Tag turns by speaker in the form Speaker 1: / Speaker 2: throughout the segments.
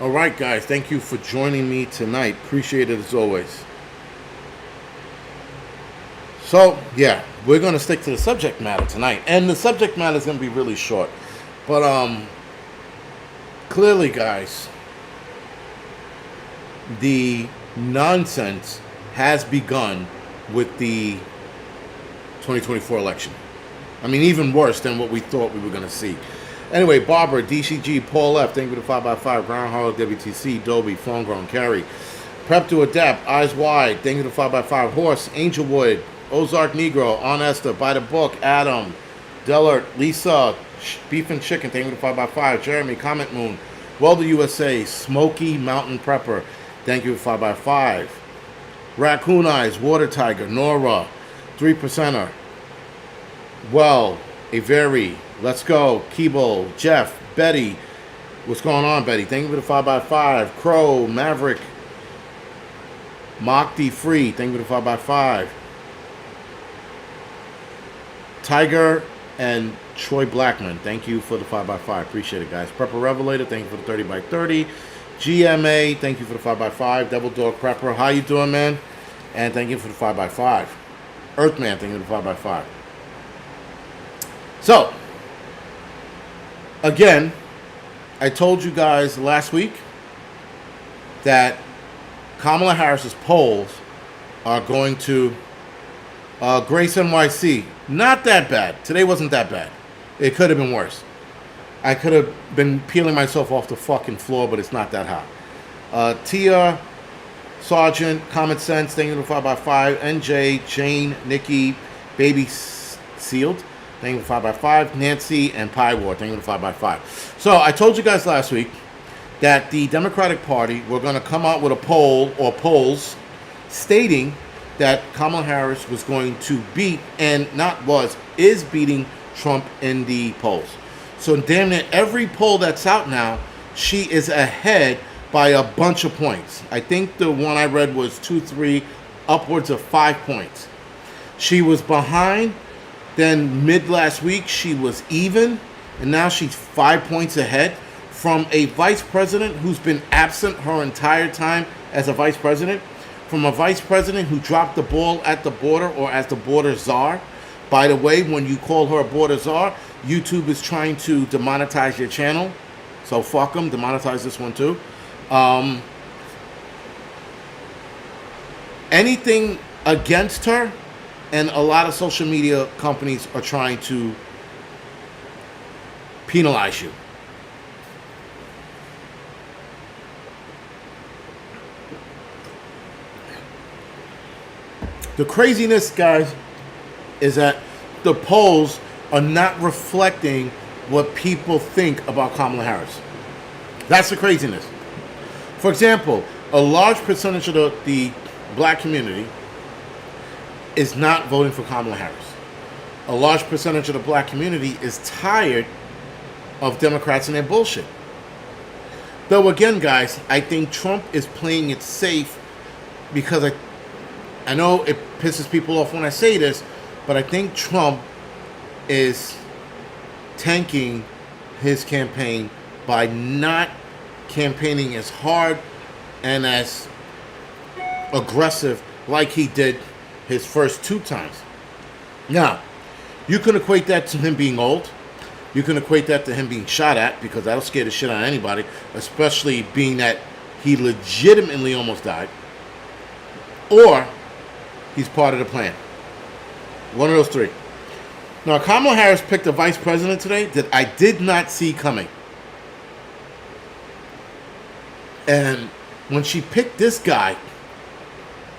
Speaker 1: All right, guys, thank you for joining me tonight. Appreciate it as always. So, yeah, we're going to stick to the subject matter tonight. And the subject matter is going to be really short. But clearly, guys, the nonsense has begun with the 2024 election. I mean, even worse than what we thought we were going to see. Anyway, Barbara, DCG, Paul F, thank you for the 5x5, Groundhog, WTC, Dolby, Phone Grown, Carrie, Prep to Adapt, Eyes Wide, thank you for the 5x5, Horse, Angelwood, Ozark Negro, On Esther, By the Book, Adam, Dellert, Lisa, Beef and Chicken, thank you for the 5x5, Jeremy, Comet Moon, Welder USA, Smoky Mountain Prepper, thank you for 5x5, Raccoon Eyes, Water Tiger, Nora, 3%er, Well, Avery, Let's Go, Keeble, Jeff, Betty. What's going on, Betty? Thank you for the 5x5. Crow, Maverick, Mock D Free. Thank you for the 5x5. Tiger and Troy Blackman. Thank you for the 5x5. Appreciate it, guys. Prepper Revelator. Thank you for the 30x30. GMA. Thank you for the 5x5. Devil Dog Prepper. How you doing, man? And thank you for the 5x5. Earthman. Thank you for the 5x5. So, again, I told you guys last week that Kamala Harris's polls are going to Grace NYC. Not that bad. Today wasn't that bad. It could have been worse. I could have been peeling myself off the fucking floor, but it's not that hot. Tia, Sergeant, Common Sense, thank you for 5x5. NJ, Jane, Nikki, Baby Sealed. Thank you for 5x5. Nancy and Pie War. Thank you for 5x5. So I told you guys last week that the Democratic Party were going to come out with a poll or polls stating that Kamala Harris was going to beat is beating Trump in the polls. So damn near every poll that's out now, she is ahead by a bunch of points. I think the one I read was 2, 3, upwards of 5 points. She was behind. Then mid last week, she was even, and now she's 5 points ahead from a vice president who's been absent her entire time as a vice president, from a vice president who dropped the ball at the border or as the border czar. By the way, when you call her a border czar, YouTube is trying to demonetize your channel. So fuck them, demonetize this one too. Anything against her, and a lot of social media companies are trying to penalize you. The craziness, guys, is that the polls are not reflecting what people think about Kamala Harris. That's the craziness. For example, a large percentage of the black community is not voting for Kamala Harris. A large percentage of the black community is tired of Democrats and their bullshit. Though again, guys, I think Trump is playing it safe because I know it pisses people off when I say this, but I think Trump is tanking his campaign by not campaigning as hard and as aggressive like he did his first 2 times. Now, you can equate that to him being old. You can equate that to him being shot at, because that'll scare the shit out of anybody, especially being that he legitimately almost died. Or he's part of the plan. One of those 3. Now, Kamala Harris picked a vice president today that I did not see coming. And when she picked this guy,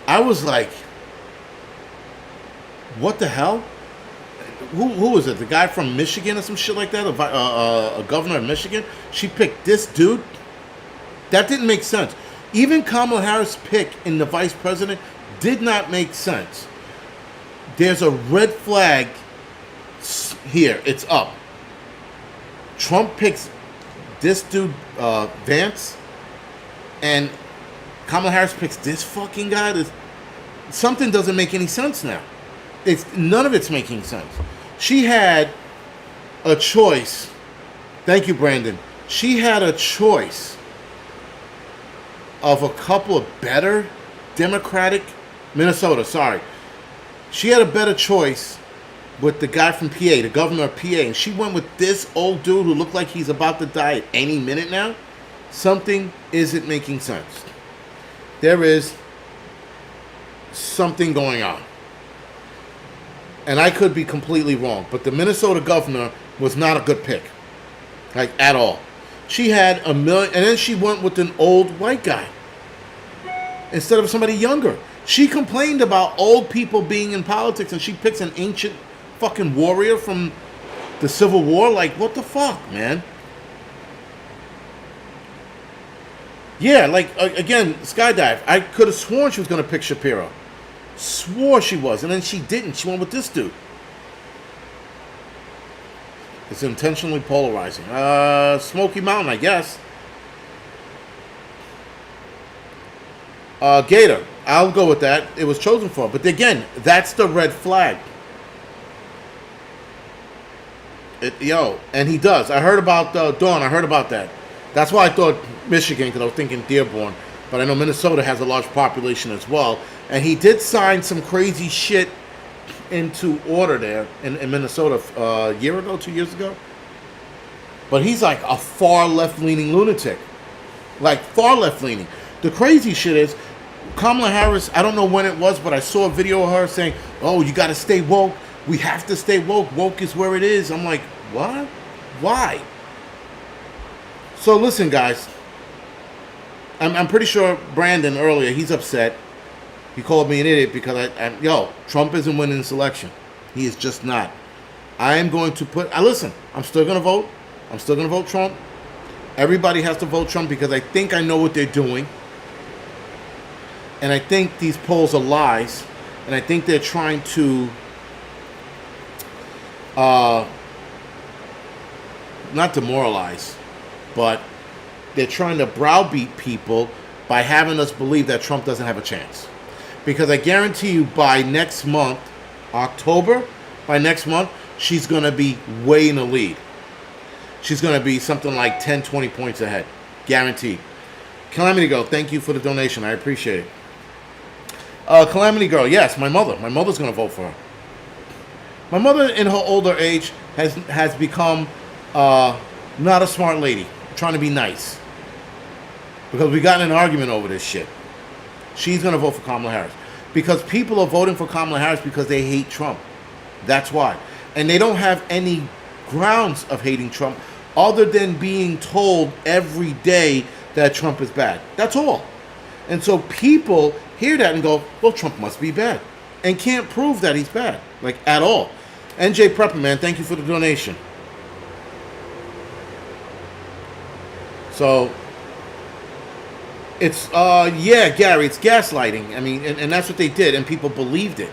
Speaker 1: I was like, what the hell? Who was it? The guy from Michigan or some shit like that? A governor of Michigan? She picked this dude? That didn't make sense. Even Kamala Harris' pick in the vice president did not make sense. There's a red flag here. It's up. Trump picks this dude, Vance, and Kamala Harris picks this fucking guy. Something doesn't make any sense now. None of it's making sense. She had a choice. Thank you, Brandon. She had a choice of a couple of better Democratic Minnesota. Sorry, she had a better choice with the guy from PA, the governor of PA, and she went with this old dude who looked like he's about to die at any minute now. Something isn't making sense. There is something going on. And I could be completely wrong, but the Minnesota governor was not a good pick. Like, at all. She had $1 million, and then she went with an old white guy instead of somebody younger. She complained about old people being in politics, and she picks an ancient fucking warrior from the Civil War. Like, what the fuck, man? Yeah, like, again, Skydive. I could have sworn she was going to pick Shapiro. Swore she was, and then she didn't. She went with this dude. It's intentionally polarizing. Smoky Mountain, I guess. Gator. I'll go with that. It was chosen for. But again, that's the red flag. And he does. I heard about Dawn. I heard about that. That's why I thought Michigan, because I was thinking Dearborn. But I know Minnesota has a large population as well. And he did sign some crazy shit into order there in Minnesota a year ago, 2 years ago. But he's like a far left-leaning lunatic. Like, far left-leaning. The crazy shit is, Kamala Harris, I don't know when it was, but I saw a video of her saying, oh, you got to stay woke. We have to stay woke. Woke is where it is. I'm like, what? Why? So listen, guys. I'm pretty sure Brandon earlier, he's upset. He called me an idiot because Trump isn't winning this election. He is just not. I am going to listen, I'm still going to vote. I'm still going to vote Trump. Everybody has to vote Trump because I think I know what they're doing. And I think these polls are lies. And I think they're trying to not demoralize, but they're trying to browbeat people by having us believe that Trump doesn't have a chance. Because I guarantee you by next month, October, by next month, she's going to be way in the lead. She's going to be something like 10, 20 points ahead. Guaranteed. Calamity Girl, thank you for the donation. I appreciate it. Calamity Girl, yes, my mother. My mother's going to vote for her. My mother, in her older age, has become not a smart lady. Trying to be nice. Because we got in an argument over this shit. She's going to vote for Kamala Harris. Because people are voting for Kamala Harris because they hate Trump. That's why. And they don't have any grounds of hating Trump other than being told every day that Trump is bad. That's all. And so people hear that and go, well, Trump must be bad. And can't prove that he's bad. Like, at all. NJ Prepper, man, thank you for the donation. So, it's, Gary, it's gaslighting. I mean, and that's what they did, and people believed it.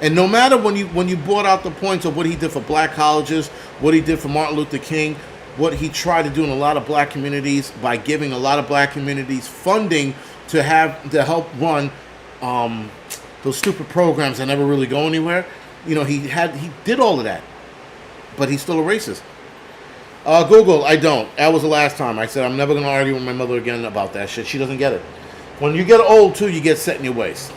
Speaker 1: And no matter when you brought out the points of what he did for black colleges, what he did for Martin Luther King, what he tried to do in a lot of black communities by giving a lot of black communities funding to help run those stupid programs that never really go anywhere. You know, he did all of that, but he's still a racist. Google, I don't. That was the last time. I said I'm never going to argue with my mother again about that shit. She doesn't get it. When you get old, too, you get set in your ways.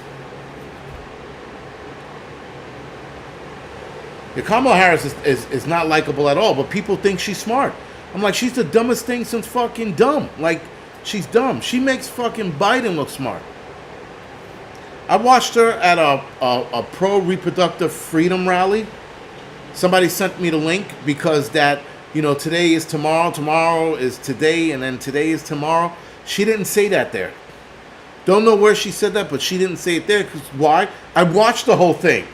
Speaker 1: Yeah, Kamala Harris is not likable at all, but people think she's smart. I'm like, she's the dumbest thing since fucking dumb. Like, she's dumb. She makes fucking Biden look smart. I watched her at a pro-reproductive freedom rally. Somebody sent me the link because that, you know, today is tomorrow, tomorrow is today, and then today is tomorrow. She didn't say that there. Don't know where she said that, but she didn't say it there. Because why? I watched the whole thing.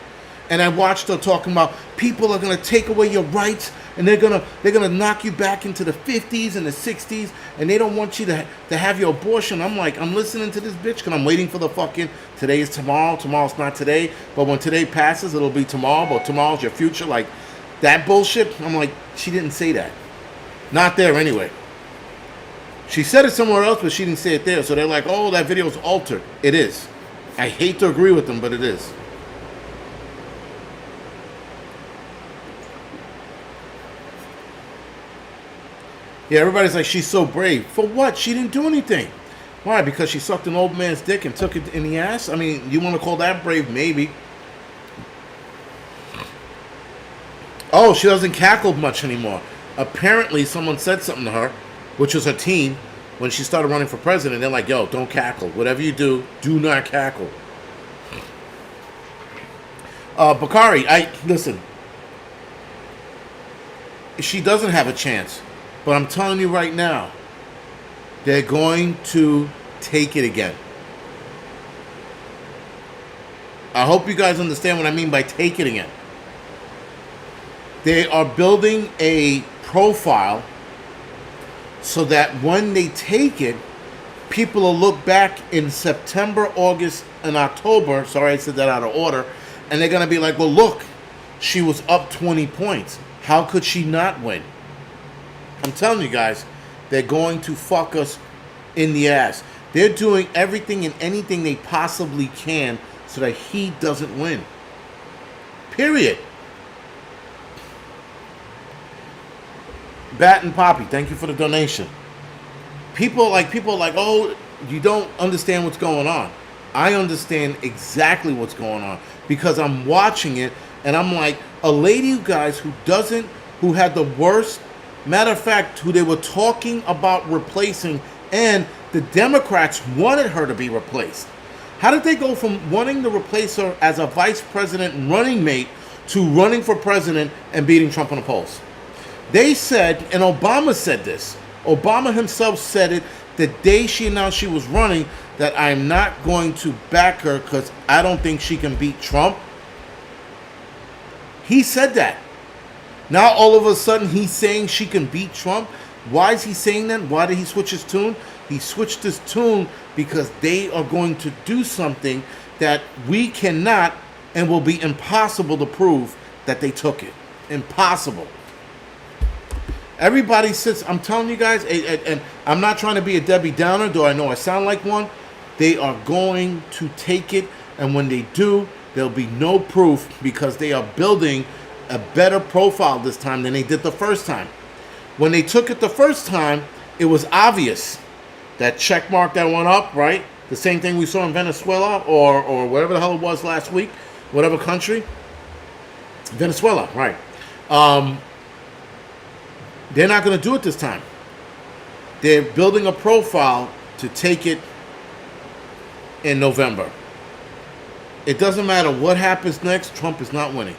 Speaker 1: And I watched her talking about people are going to take away your rights, and they're gonna knock you back into the 50s and the 60s, and they don't want you to have your abortion. I'm like, I'm listening to this bitch because I'm waiting for the fucking today is tomorrow, tomorrow's not today, but when today passes, it'll be tomorrow, but tomorrow's your future. Like, that bullshit. I'm like, she didn't say that. Not there anyway. She said it somewhere else, but she didn't say it there. So they're like, oh, that video's altered. It is. I hate to agree with them, but it is. Yeah, everybody's like, she's so brave. For what? She didn't do anything. Why? Because she sucked an old man's dick and took it in the ass? I mean, you want to call that brave? Maybe. Oh, she doesn't cackle much anymore. Apparently, someone said something to her, which was her team, when she started running for president. They're like, yo, don't cackle. Whatever you do not cackle. Bakari, listen. She doesn't have a chance. But I'm telling you right now, they're going to take it again. I hope you guys understand what I mean by take it again. They are building a profile so that when they take it, people will look back in September, August, and October. Sorry, I said that out of order. And they're going to be like, well, look, she was up 20 points. How could she not win? I'm telling you guys, they're going to fuck us in the ass. They're doing everything and anything they possibly can so that he doesn't win. Period. Bat and Poppy, thank you for the donation. People are like, oh, you don't understand what's going on. I understand exactly what's going on because I'm watching it and I'm like, a lady, you guys, who had the worst, matter of fact, who they were talking about replacing, and the Democrats wanted her to be replaced. How did they go from wanting to replace her as a vice president running mate to running for president and beating Trump in the polls? They said, and Obama said this, Obama himself said it the day she announced she was running, that I'm not going to back her because I don't think she can beat Trump. He said that. Now all of a sudden he's saying she can beat Trump. Why is he saying that? Why did he switch his tune? He switched his tune because they are going to do something that we cannot and will be impossible to prove that they took it. Impossible. Everybody sits, I'm telling you guys, and I'm not trying to be a Debbie Downer, though I know I sound like one. They are going to take it, and when they do, there'll be no proof because they are building a better profile this time than they did the first time. When they took it the first time, it was obvious. That check mark that went up, right? The same thing we saw in Venezuela or whatever the hell it was last week, whatever country. Venezuela, right. They're not going to do it this time. They're building a profile to take it in November. It doesn't matter what happens next, Trump is not winning.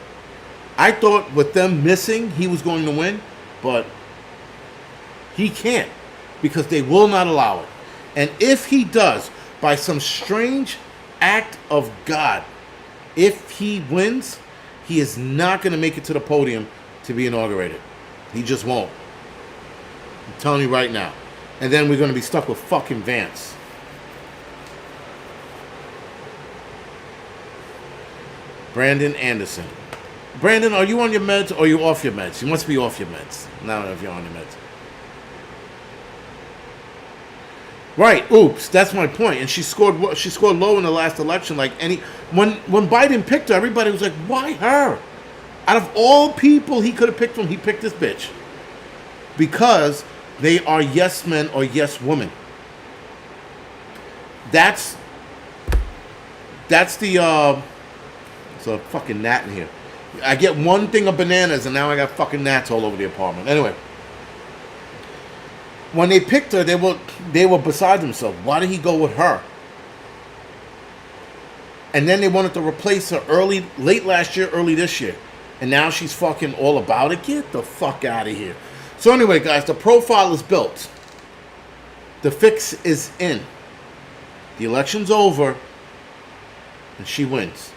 Speaker 1: I thought with them missing, he was going to win, but he can't because they will not allow it. And if he does, by some strange act of God, if he wins, he is not going to make it to the podium to be inaugurated. He just won't. I'm telling you right now. And then we're going to be stuck with fucking Vance. Brandon Anderson. Brandon, are you on your meds or are you off your meds? You must be off your meds. Now if you're on your meds. Right, oops, that's my point. And she scored low in the last election. Like when Biden picked her, everybody was like, why her? Out of all people he could have picked from, he picked this bitch. Because they are yes men or yes women. That's the it's a fucking gnat in here. I get one thing of bananas and now I got fucking gnats all over the apartment. Anyway. When they picked her, they were beside themselves. Why did he go with her? And then they wanted to replace her late last year, early this year. And now she's fucking all about it. Get the fuck out of here. So anyway, guys, the profile is built. The fix is in. The election's over. And she wins.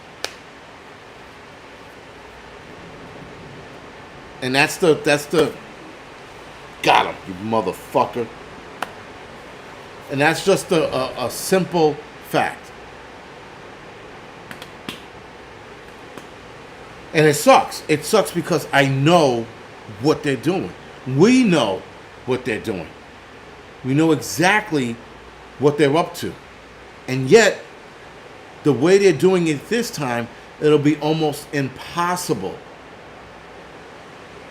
Speaker 1: And that's the got him, you motherfucker. And that's just a simple fact. And it sucks. It sucks because I know what they're doing. We know what they're doing. We know exactly what they're up to. And yet, the way they're doing it this time, it'll be almost impossible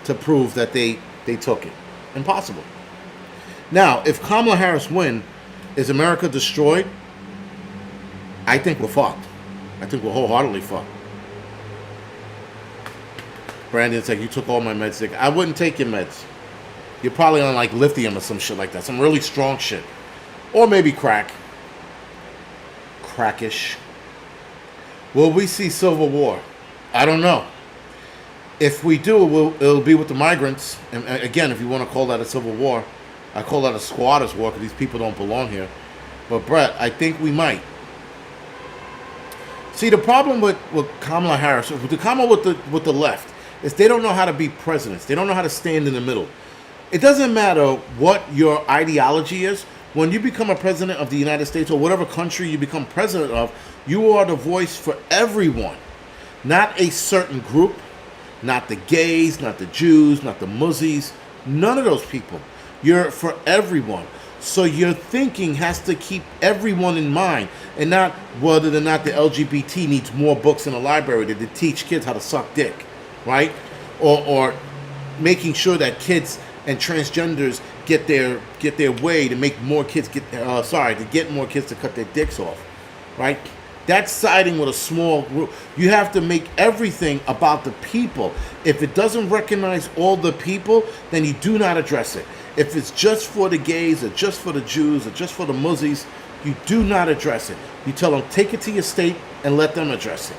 Speaker 1: to prove that they took it. Impossible. Now, if Kamala Harris wins, Is America destroyed? I think we're fucked. I think we're wholeheartedly fucked. Brandon's like, you took all my meds, Dick. I wouldn't take your meds. You're probably on like lithium or some shit like that. Some really strong shit. Or maybe crack. Crackish. Will we see civil war? I don't know. If we do, it'll be with the migrants. And again, if you want to call that a civil war, I call that a squatters' war because these people don't belong here. But Brett, I think we might. See, the problem with Kamala Harris, with the left, is they don't know how to be presidents. They don't know how to stand in the middle. It doesn't matter what your ideology is. When you become a president of the United States or whatever country you become president of, you are the voice for everyone, not a certain group. Not the gays, not the Jews, not the Muzzies, none of those people. You're for everyone. So your thinking has to keep everyone in mind and not whether or not the LGBT needs more books in the library to teach kids how to suck dick, right? Or making sure that kids and transgenders get their way to make more kids get more kids to cut their dicks off, right? That's siding with a small group. You have to make everything about the people. If it doesn't recognize all the people, then you do not address it. If it's just for the gays or just for the Jews or just for the Muzzies, you do not address it. You tell them, take it to your state and let them address it.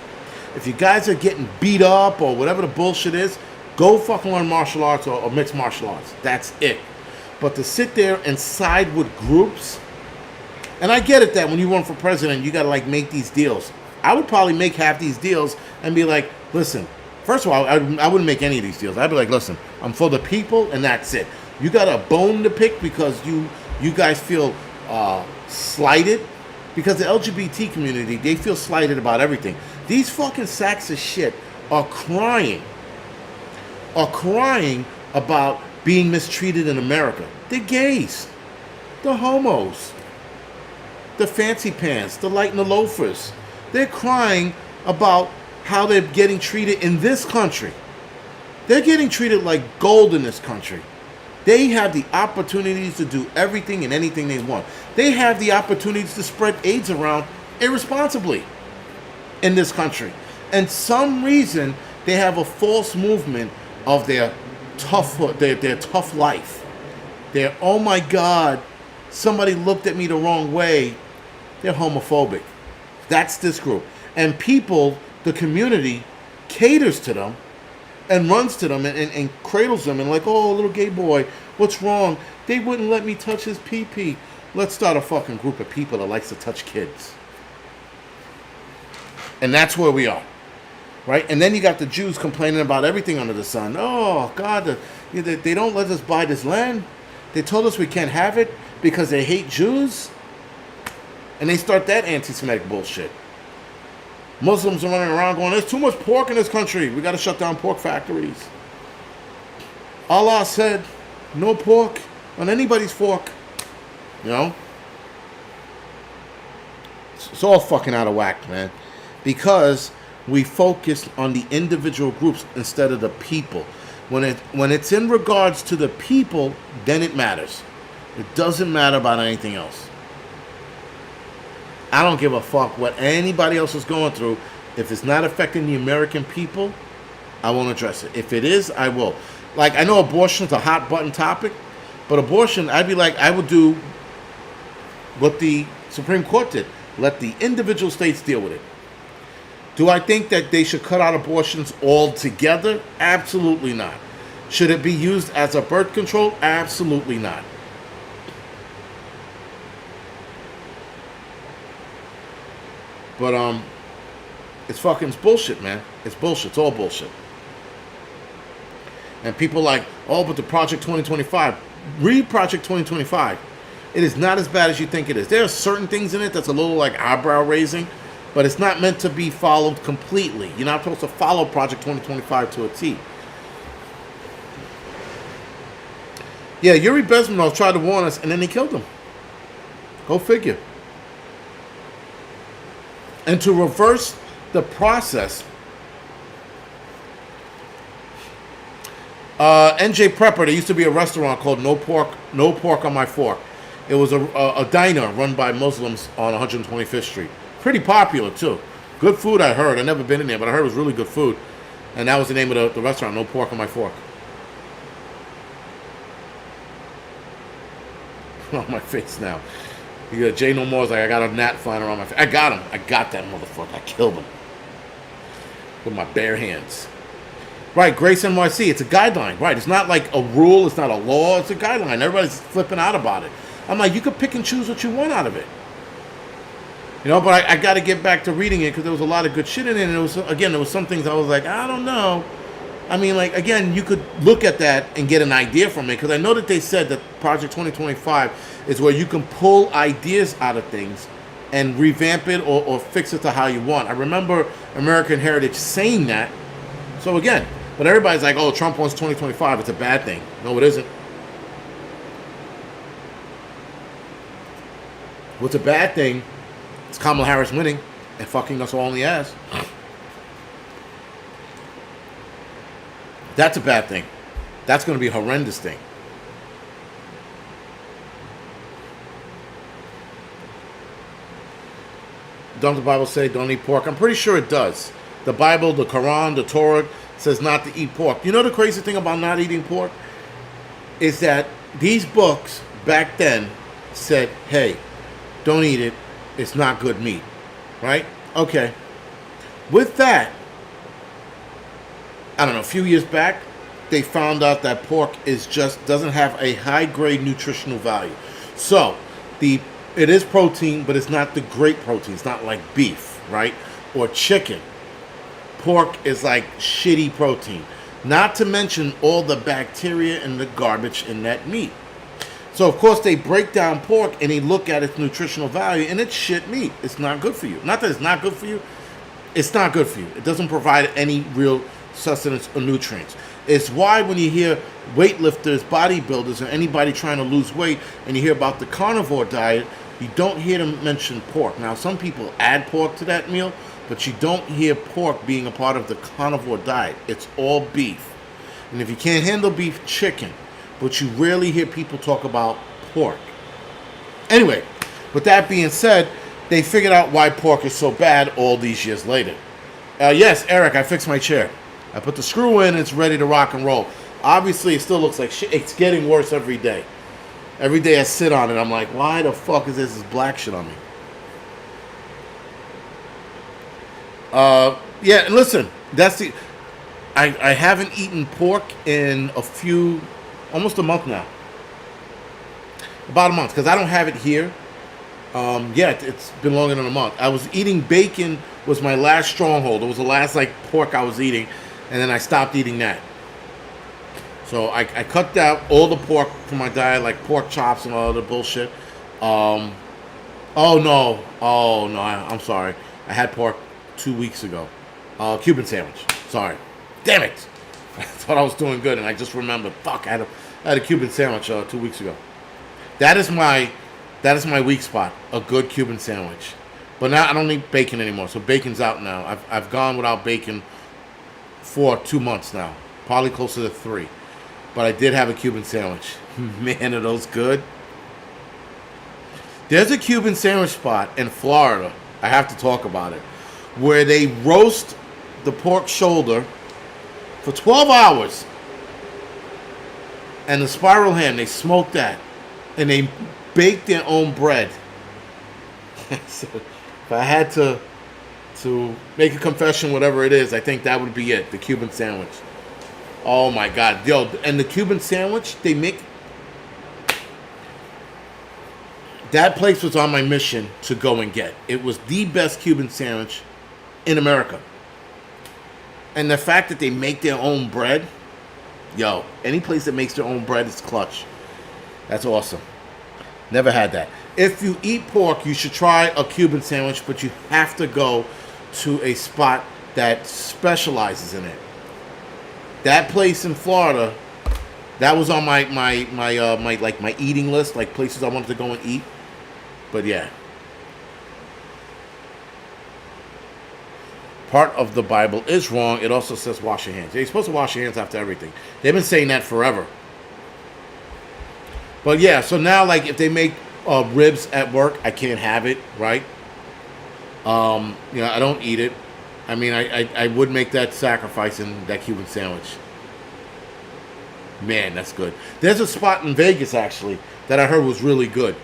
Speaker 1: If you guys are getting beat up or whatever the bullshit is, go fucking learn martial arts or mixed martial arts. That's it. But to sit there and side with groups... And I get it that when you run for president, you got to like make these deals. I would probably make half these deals and be like, listen, first of all, I wouldn't make any of these deals. I'd be like, listen, I'm for the people and that's it. You got a bone to pick because you guys feel slighted. Because the LGBT community, they feel slighted about everything. These fucking sacks of shit are crying about being mistreated in America. The gays, the homos, the fancy pants, the light and the loafers. They're crying about how they're getting treated in this country. They're getting treated like gold in this country. They have the opportunities to do everything and anything they want. They have the opportunities to spread AIDS around irresponsibly in this country. And some reason they have a false movement of their tough life. They're, oh my God, somebody looked at me the wrong way. They're homophobic. That's this group. And people, the community, caters to them and runs to them and cradles them and like, oh, little gay boy, what's wrong? They wouldn't let me touch his pee-pee. Let's start a fucking group of people that likes to touch kids. And that's where we are. Right? And then you got the Jews complaining about everything under the sun. Oh, God, they don't let us buy this land. They told us we can't have it because they hate Jews. And they start that anti-Semitic bullshit. Muslims are running around going, there's too much pork in this country. We got to shut down pork factories. Allah said, no pork on anybody's fork. You know? It's all fucking out of whack, man. Because we focus on the individual groups instead of the people. When it's in regards to the people, then it matters. It doesn't matter about anything else. I don't give a fuck what anybody else is going through. If it's not affecting the American people, I won't address it. If it is, I will. Like, I know abortion's a hot button topic, but abortion, I'd be like, I would do what the Supreme Court did. Let the individual states deal with it. Do I think that they should cut out abortions altogether? Absolutely not. Should it be used as a birth control? Absolutely not. But it's bullshit, man. It's bullshit. It's all bullshit. And people like, oh, but the Project 2025. Read Project 2025. It is not as bad as you think it is. There are certain things in it that's a little like eyebrow raising, but it's not meant to be followed completely. You're not supposed to follow Project 2025 to a T. Yeah, Yuri Bezmenov tried to warn us, and then they killed him. Go figure. And to reverse the process, NJ Prepper, there used to be a restaurant called No Pork on My Fork. It was a diner run by Muslims on 125th Street. Pretty popular too. Good food, I heard. I've never been in there, but I heard it was really good food. And that was the name of the restaurant. No pork on my fork. On my face now. You got Jay No More's like, I got a gnat flying around my face. I got him. I got that motherfucker. I killed him with my bare hands. Right, Grace NYC. It's a guideline. Right, it's not like a rule. It's not a law. It's a guideline. Everybody's flipping out about it. I'm like, you could pick and choose what you want out of it. You know, but I got to get back to reading it because there was a lot of good shit in it. And there was some things I was like, I don't know. I mean, like, again, you could look at that and get an idea from it because I know that they said that Project 2025 is where you can pull ideas out of things and revamp it or fix it to how you want. I remember American Heritage saying that. So, again, but everybody's like, oh, Trump wants 2025. It's a bad thing. No, it isn't. What's a bad thing? It's Kamala Harris winning and fucking us all in the ass. That's a bad thing. That's going to be a horrendous thing. Don't the Bible say don't eat pork? I'm pretty sure it does. The Bible, the Quran, the Torah says not to eat pork. You know the crazy thing about not eating pork? Is that these books back then said, hey, don't eat it. It's not good meat. Right? Okay. With that, I don't know, a few years back, they found out that pork doesn't have a high grade nutritional value. So it is protein, but it's not the great protein. It's not like beef, right? Or chicken. Pork is like shitty protein. Not to mention all the bacteria and the garbage in that meat. So, of course, they break down pork and they look at its nutritional value, and it's shit meat. It's not good for you. Not that it's not good for you. It's not good for you. It doesn't provide any real sustenance or nutrients. It's why when you hear weightlifters, bodybuilders, or anybody trying to lose weight, and you hear about the carnivore diet, you don't hear them mention pork. Now, some people add pork to that meal, but you don't hear pork being a part of the carnivore diet. It's all beef. And if you can't handle beef, chicken. But you rarely hear people talk about pork. Anyway, with that being said, they figured out why pork is so bad all these years later. Yes, Eric, I fixed my chair. I put the screw in, it's ready to rock and roll. Obviously, it still looks like shit. It's getting worse every day. Every day I sit on it, I'm like, why the fuck is this black shit on me? Yeah, and listen, I haven't eaten pork in almost a month now. About a month, because I don't have it here. It's been longer than a month. I was eating bacon, was my last stronghold. It was the last pork I was eating, and then I stopped eating that. So I cut out all the pork from my diet, like pork chops and all other bullshit. I'm sorry. I had pork 2 weeks ago. Cuban sandwich. Sorry. Damn it. I thought I was doing good, and I just remembered. Fuck, I had a Cuban sandwich 2 weeks ago. That is my weak spot, a good Cuban sandwich. But now I don't need bacon anymore, so bacon's out now. I've gone without bacon for 2 months now, probably closer to 3. But I did have a Cuban sandwich. Man, are those good. There's a Cuban sandwich spot in Florida, I have to talk about it, where they roast the pork shoulder for 12 hours. And the spiral ham, they smoke that. And they bake their own bread. So if I had to make a confession, whatever it is, I think that would be it, the Cuban sandwich. Oh my God. Yo, and the Cuban sandwich, they make... That place was on my mission to go and get. It was the best Cuban sandwich in America. And the fact that they make their own bread, yo, any place that makes their own bread is clutch. That's awesome. Never had that. If you eat pork, you should try a Cuban sandwich, but you have to go to a spot that specializes in it. That place in Florida, that was on my eating list, like places I wanted to go and eat. But yeah. Part of the Bible is wrong. It also says wash your hands. You're supposed to wash your hands after everything. They've been saying that forever. But yeah, so now if they make ribs at work. I can't have it, right? I don't eat it. I mean, I would make that sacrifice in that Cuban sandwich. Man, that's good. There's a spot in Vegas, actually, that I heard was really good.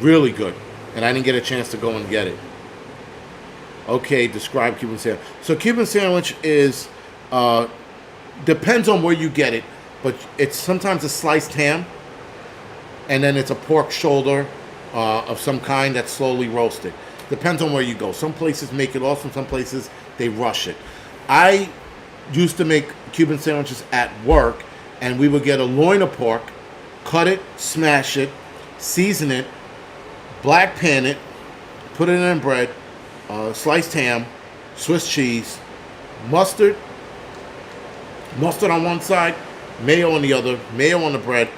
Speaker 1: Really good. And I didn't get a chance to go and get it. Okay, describe Cuban sandwich. So Cuban sandwich is, depends on where you get it, but it's sometimes a sliced ham, and then it's a pork shoulder of some kind that's slowly roasted. Depends on where you go. Some places make it awesome. Some places they rush it. I used to make Cuban sandwiches at work, and we would get a loin of pork, cut it, smash it, season it, black pan it, put it in bread, sliced ham, Swiss cheese, mustard on one side, mayo on the other, mayo on the bread,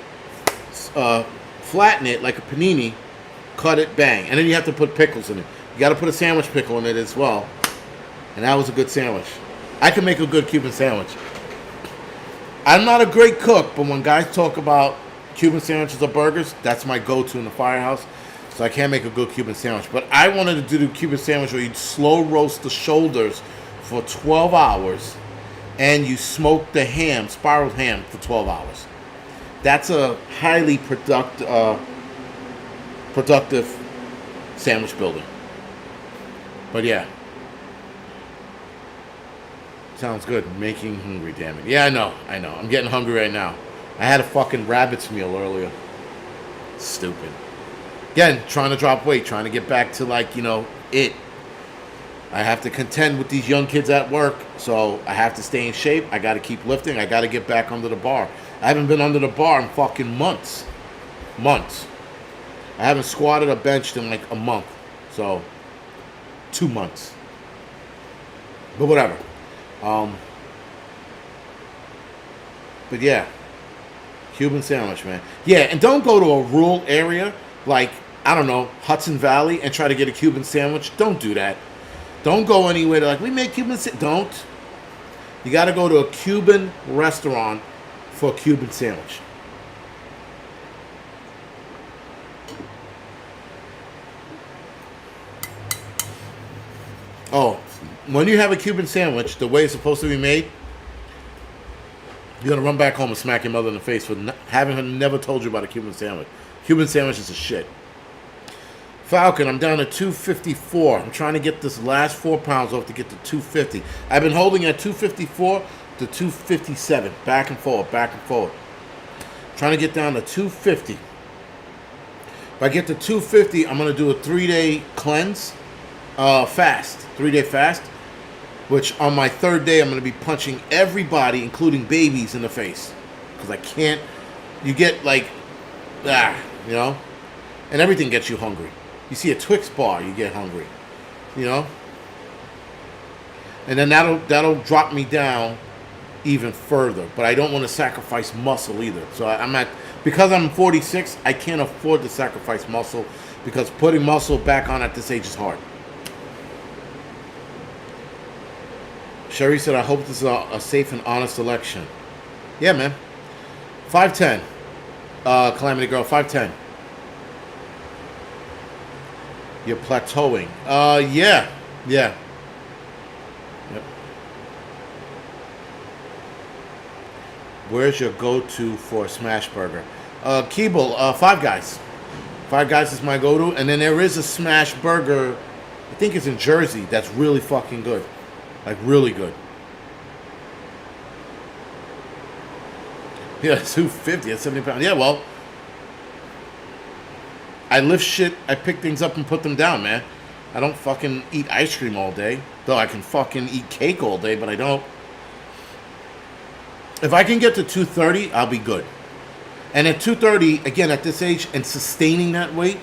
Speaker 1: flatten it like a panini, cut it, bang. And then you have to put pickles in it. You got to put a sandwich pickle in it as well. And that was a good sandwich. I can make a good Cuban sandwich. I'm not a great cook, but when guys talk about Cuban sandwiches or burgers, that's my go-to in the firehouse. So I can't make a good Cuban sandwich. But I wanted to do the Cuban sandwich where you slow roast the shoulders for 12 hours and you smoke the ham, spiraled ham, for 12 hours. That's a highly productive sandwich builder. But yeah. Sounds good. Making hungry, damn it. Yeah, I know. I'm getting hungry right now. I had a fucking rabbit's meal earlier. Stupid. Again, trying to drop weight, trying to get back to it. I have to contend with these young kids at work, so I have to stay in shape. I got to keep lifting. I got to get back under the bar. I haven't been under the bar in fucking months. I haven't squatted or benched in like a month. So, 2 months. But whatever. But yeah. Cuban sandwich, man. Yeah, and don't go to a rural area like, I don't know, Hudson Valley and try to get a Cuban sandwich. Don't do that. Don't go anywhere like, we make Cuban sandwich. Don't. You got to go to a Cuban restaurant for a Cuban sandwich. Oh, when you have a Cuban sandwich, the way it's supposed to be made, you're going to run back home and smack your mother in the face for having her never told you about a Cuban sandwich. Cuban sandwich is a shit. Falcon, I'm down to 254. I'm trying to get this last 4 pounds off to get to 250. I've been holding at 254 to 257. Back and forward, back and forward. Trying to get down to 250. If I get to 250, I'm going to do a 3-day cleanse. Fast. 3-day fast. Which on my 3rd day, I'm going to be punching everybody, including babies, in the face. Because I can't. You get like, and everything gets you hungry. You see a Twix bar, you get hungry. And then that'll drop me down even further. But I don't want to sacrifice muscle either. So because I'm 46, I can't afford to sacrifice muscle because putting muscle back on at this age is hard. Sherry said, I hope this is a safe and honest election. Yeah, man. 5'10". Calamity Girl, 5'10". You're plateauing. Yeah. Yep. Where's your go-to for a smash burger? Keeble, Five Guys. Five Guys is my go-to. And then there is a smash burger, I think it's in Jersey, that's really fucking good. Like, really good. Yeah, 250 at 70 pounds. Yeah, well, I lift shit, I pick things up and put them down, man. I don't fucking eat ice cream all day. Though I can fucking eat cake all day, but I don't. If I can get to 230, I'll be good. And at 230, again, at this age, and sustaining that weight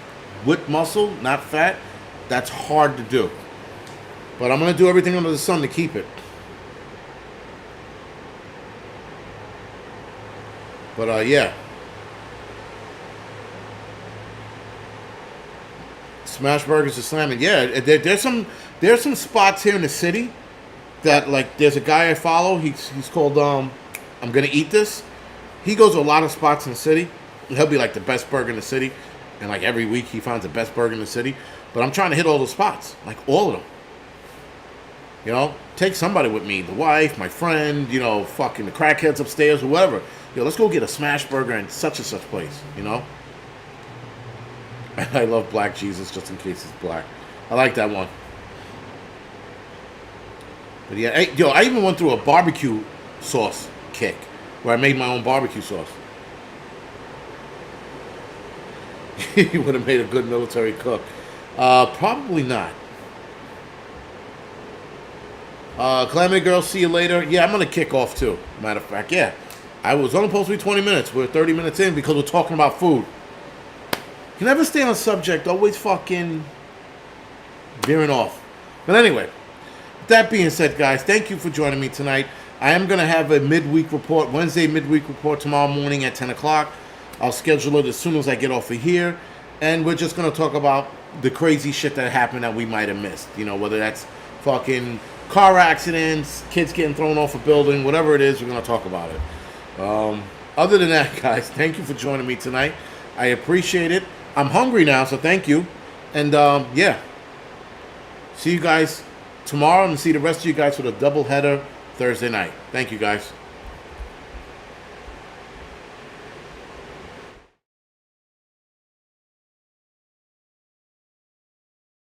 Speaker 1: with muscle, not fat, that's hard to do. But I'm going to do everything under the sun to keep it. But, yeah. Smash burgers are slamming. Yeah, there's some spots here in the city that, like, there's a guy I follow. He's called, I'm Gonna Eat This. He goes to a lot of spots in the city. He'll be, like, the best burger in the city. And like every week he finds the best burger in the city. But I'm trying to hit all the spots, like all of them. You know, take somebody with me, the wife, my friend, you know, fucking the crackheads upstairs or whatever. Yo, let's go get a smash burger in such and such place, you know? I love Black Jesus just in case it's black. I like that one. But yeah, hey, yo, I even went through a barbecue sauce kick where I made my own barbecue sauce. He would have made a good military cook. Probably not. Calamity Girl, see you later. Yeah, I'm going to kick off too. Matter of fact, yeah. I was only supposed to be 20 minutes. We're 30 minutes in because we're talking about food. You never stay on subject. Always fucking veering off. But anyway, with that being said, guys, thank you for joining me tonight. I am going to have a midweek report, Wednesday midweek report tomorrow morning at 10 o'clock. I'll schedule it as soon as I get off of here. And we're just going to talk about the crazy shit that happened that we might have missed. You know, whether that's fucking car accidents, kids getting thrown off a building, whatever it is, we're going to talk about it. Other than that, guys, thank you for joining me tonight. I appreciate it. I'm hungry now, so thank you. And, yeah. See you guys tomorrow and see the rest of you guys for the doubleheader Thursday night. Thank you, guys.